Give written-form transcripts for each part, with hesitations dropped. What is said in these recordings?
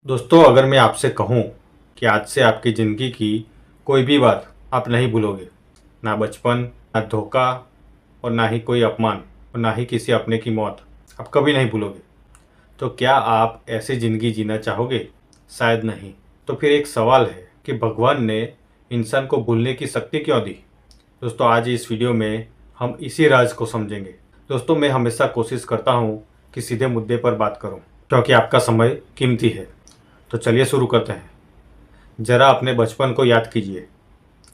दोस्तों, अगर मैं आपसे कहूँ कि आज से आपकी ज़िंदगी की कोई भी बात आप नहीं भूलोगे, ना बचपन, ना धोखा और ना ही कोई अपमान और ना ही किसी अपने की मौत, आप कभी नहीं भूलोगे, तो क्या आप ऐसी ज़िंदगी जीना चाहोगे? शायद नहीं। तो फिर एक सवाल है कि भगवान ने इंसान को भूलने की शक्ति क्यों दी? दोस्तों, आज इस वीडियो में हम इसी राज को समझेंगे। दोस्तों, मैं हमेशा कोशिश करता हूँ कि सीधे मुद्दे पर बात करूँ, क्योंकि आपका समय कीमती है। तो चलिए शुरू करते हैं। ज़रा अपने बचपन को याद कीजिए।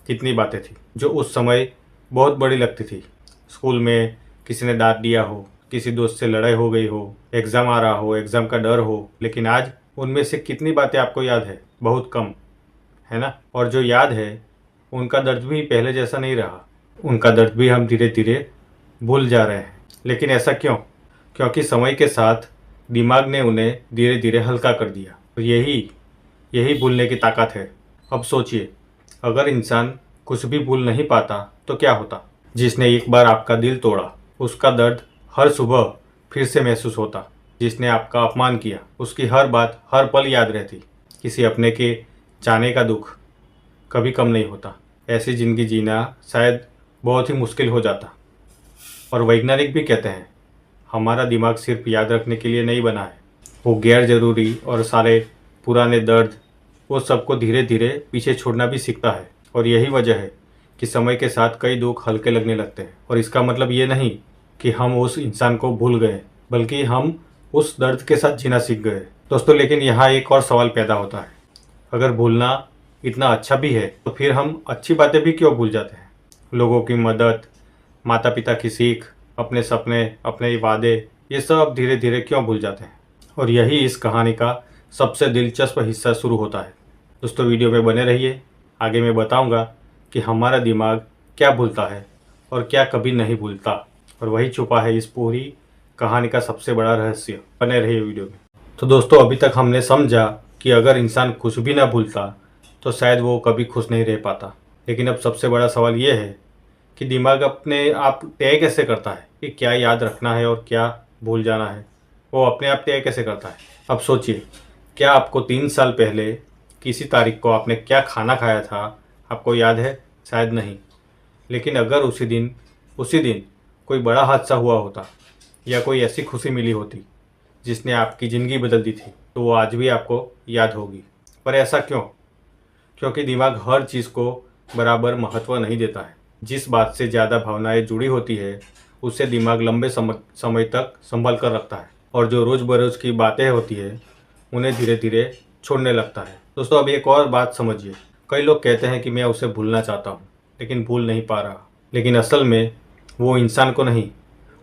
कितनी बातें थी जो उस समय बहुत बड़ी लगती थी। स्कूल में किसी ने डांट दिया हो, किसी दोस्त से लड़ाई हो गई हो, एग्ज़ाम आ रहा हो, एग्ज़ाम का डर हो, लेकिन आज उनमें से कितनी बातें आपको याद है? बहुत कम, है ना? और जो याद है उनका दर्द भी पहले जैसा नहीं रहा। उनका दर्द भी हम धीरे धीरे भूल जा रहे हैं। लेकिन ऐसा क्यों? क्योंकि समय के साथ दिमाग ने उन्हें धीरे धीरे हल्का कर दिया। तो यही यही भूलने की ताकत है। अब सोचिए, अगर इंसान कुछ भी भूल नहीं पाता तो क्या होता? जिसने एक बार आपका दिल तोड़ा, उसका दर्द हर सुबह फिर से महसूस होता। जिसने आपका अपमान किया, उसकी हर बात हर पल याद रहती। किसी अपने के जाने का दुख कभी कम नहीं होता। ऐसी ज़िंदगी जीना शायद बहुत ही मुश्किल हो जाता। और वैज्ञानिक भी कहते हैं, हमारा दिमाग सिर्फ याद रखने के लिए नहीं बना है। वो गैर ज़रूरी और सारे पुराने दर्द, वो सबको धीरे धीरे पीछे छोड़ना भी सीखता है। और यही वजह है कि समय के साथ कई दुख हल्के लगने लगते हैं। और इसका मतलब ये नहीं कि हम उस इंसान को भूल गए, बल्कि हम उस दर्द के साथ जीना सीख गए। दोस्तों, लेकिन यहाँ एक और सवाल पैदा होता है। अगर भूलना इतना अच्छा भी है, तो फिर हम अच्छी बातें भी क्यों भूल जाते हैं? लोगों की मदद, माता पिता की सीख, अपने सपने, अपने वादे, ये सब धीरे धीरे क्यों भूल जाते हैं? और यही इस कहानी का सबसे दिलचस्प हिस्सा शुरू होता है। दोस्तों, वीडियो में बने रहिए। आगे मैं बताऊंगा कि हमारा दिमाग क्या भूलता है और क्या कभी नहीं भूलता, और वही छुपा है इस पूरी कहानी का सबसे बड़ा रहस्य। बने रहिए वीडियो में। तो दोस्तों, अभी तक हमने समझा कि अगर इंसान कुछ भी ना भूलता तो शायद वो कभी खुश नहीं रह पाता। लेकिन अब सबसे बड़ा सवाल ये है कि दिमाग अपने आप तय कैसे करता है कि क्या याद रखना है और क्या भूल जाना है? वो अपने आप तय कैसे करता है? अब सोचिए, क्या आपको 3 साल पहले किसी तारीख को आपने क्या खाना खाया था आपको याद है? शायद नहीं। लेकिन अगर उसी दिन कोई बड़ा हादसा हुआ होता या कोई ऐसी खुशी मिली होती जिसने आपकी ज़िंदगी बदल दी थी, तो वो आज भी आपको याद होगी। पर ऐसा क्यों? क्योंकि दिमाग हर चीज़ को बराबर महत्व नहीं देता है। जिस बात से ज़्यादा भावनाएं जुड़ी होती है, उसे दिमाग लंबे समय तक संभाल कर रखता है, और जो रोज़ बरोज़ की बातें होती है उन्हें धीरे धीरे छोड़ने लगता है। दोस्तों, अब एक और बात समझिए। कई लोग कहते हैं कि मैं उसे भूलना चाहता हूँ, लेकिन भूल नहीं पा रहा। लेकिन असल में वो इंसान को नहीं,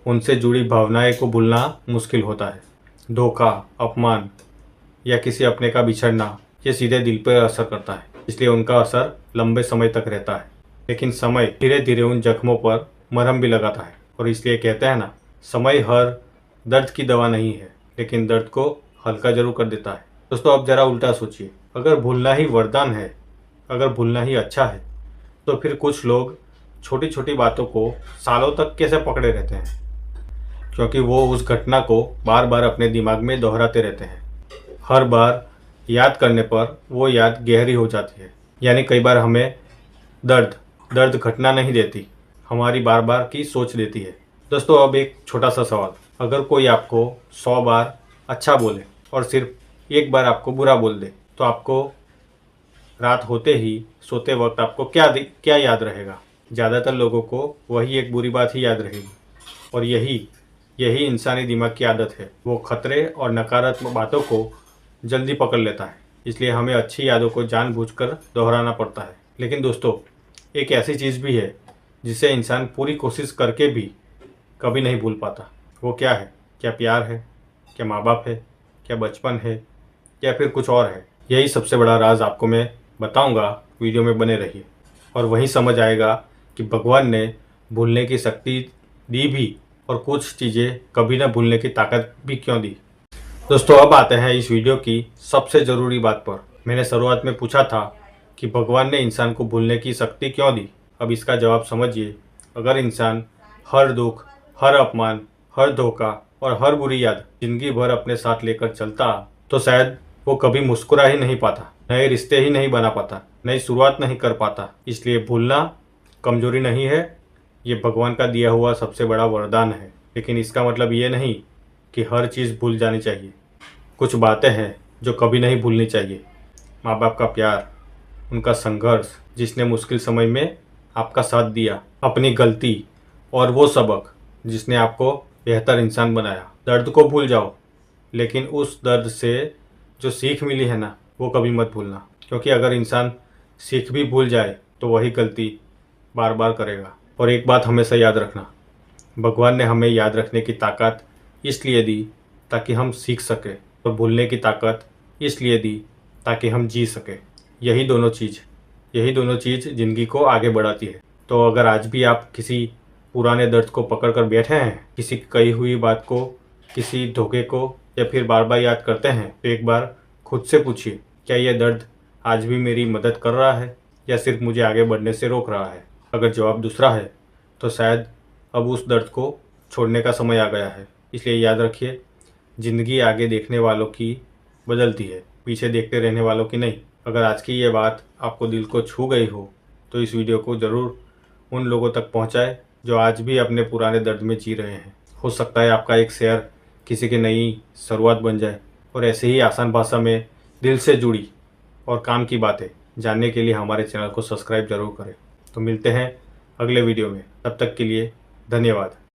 उनसे जुड़ी भावनाएं को भूलना मुश्किल होता है। धोखा, अपमान या किसी अपने का बिछड़ना, ये सीधे दिल पर असर करता है, इसलिए उनका असर लंबे समय तक रहता है। लेकिन समय धीरे धीरे उन जख्मों पर मरहम भी लगाता है। और इसलिए कहते हैं ना, समय हर दर्द की दवा नहीं है, लेकिन दर्द को हल्का जरूर कर देता है। दोस्तों, अब जरा उल्टा सोचिए। अगर भूलना ही वरदान है, अगर भूलना ही अच्छा है, तो फिर कुछ लोग छोटी छोटी बातों को सालों तक कैसे पकड़े रहते हैं? क्योंकि वो उस घटना को बार बार अपने दिमाग में दोहराते रहते हैं। हर बार याद करने पर वो याद गहरी हो जाती है। यानी कई बार हमें दर्द दर्द घटना नहीं देती, हमारी बार बार की सोच देती है। दोस्तों, अब एक छोटा सा सवाल। अगर कोई आपको 100 बार अच्छा बोले और सिर्फ एक बार आपको बुरा बोल दे, तो आपको रात होते ही सोते वक्त आपको क्या याद रहेगा? ज़्यादातर लोगों को वही एक बुरी बात ही याद रहेगी। और यही यही इंसानी दिमाग की आदत है। वो खतरे और नकारात्मक बातों को जल्दी पकड़ लेता है। इसलिए हमें अच्छी यादों को जानबूझकर दोहराना पड़ता है। लेकिन दोस्तों, एक ऐसी चीज़ भी है जिसे इंसान पूरी कोशिश करके भी कभी नहीं भूल पाता। वो क्या है? क्या प्यार है? क्या माँ बाप है? क्या बचपन है? या फिर कुछ और है? यही सबसे बड़ा राज आपको मैं बताऊंगा। वीडियो में बने रहिए, और वहीं समझ आएगा कि भगवान ने भूलने की शक्ति दी भी, और कुछ चीज़ें कभी ना भूलने की ताकत भी क्यों दी। दोस्तों, अब आते हैं इस वीडियो की सबसे ज़रूरी बात पर। मैंने शुरुआत में पूछा था कि भगवान ने इंसान को भूलने की शक्ति क्यों दी। अब इसका जवाब समझिए। अगर इंसान हर दुख, हर अपमान, हर धोखा और हर बुरी याद जिंदगी भर अपने साथ लेकर चलता, तो शायद वो कभी मुस्कुरा ही नहीं पाता, नए रिश्ते ही नहीं बना पाता, नई शुरुआत नहीं कर पाता। इसलिए भूलना कमजोरी नहीं है, ये भगवान का दिया हुआ सबसे बड़ा वरदान है। लेकिन इसका मतलब ये नहीं कि हर चीज़ भूल जानी चाहिए। कुछ बातें हैं जो कभी नहीं भूलनी चाहिए। माँ बाप का प्यार, उनका संघर्ष, जिसने मुश्किल समय में आपका साथ दिया, अपनी गलती और वो सबक जिसने आपको बेहतर इंसान बनाया। दर्द को भूल जाओ, लेकिन उस दर्द से जो सीख मिली है ना, वो कभी मत भूलना। क्योंकि अगर इंसान सीख भी भूल जाए तो वही गलती बार बार करेगा। और एक बात हमेशा याद रखना, भगवान ने हमें याद रखने की ताकत इसलिए दी ताकि हम सीख सके, और भूलने की ताकत इसलिए दी ताकि हम जी सके। यही दोनों चीज़ ज़िंदगी को आगे बढ़ाती है। तो अगर आज भी आप किसी पुराने दर्द को पकड़ कर बैठे हैं, किसी कही हुई बात को, किसी धोखे को या फिर बार बार याद करते हैं, तो एक बार खुद से पूछिए, क्या यह दर्द आज भी मेरी मदद कर रहा है या सिर्फ मुझे आगे बढ़ने से रोक रहा है? अगर जवाब दूसरा है तो शायद अब उस दर्द को छोड़ने का समय आ गया है। इसलिए याद रखिए, ज़िंदगी आगे देखने वालों की बदलती है, पीछे देखते रहने वालों की नहीं। अगर आज की ये बात आपको दिल को छू गई हो तो इस वीडियो को ज़रूर उन लोगों तक पहुंचाएं जो आज भी अपने पुराने दर्द में जी रहे हैं। हो सकता है आपका एक शेयर किसी की नई शुरुआत बन जाए। और ऐसे ही आसान भाषा में दिल से जुड़ी और काम की बातें जानने के लिए हमारे चैनल को सब्सक्राइब जरूर करें। तो मिलते हैं अगले वीडियो में, तब तक के लिए धन्यवाद।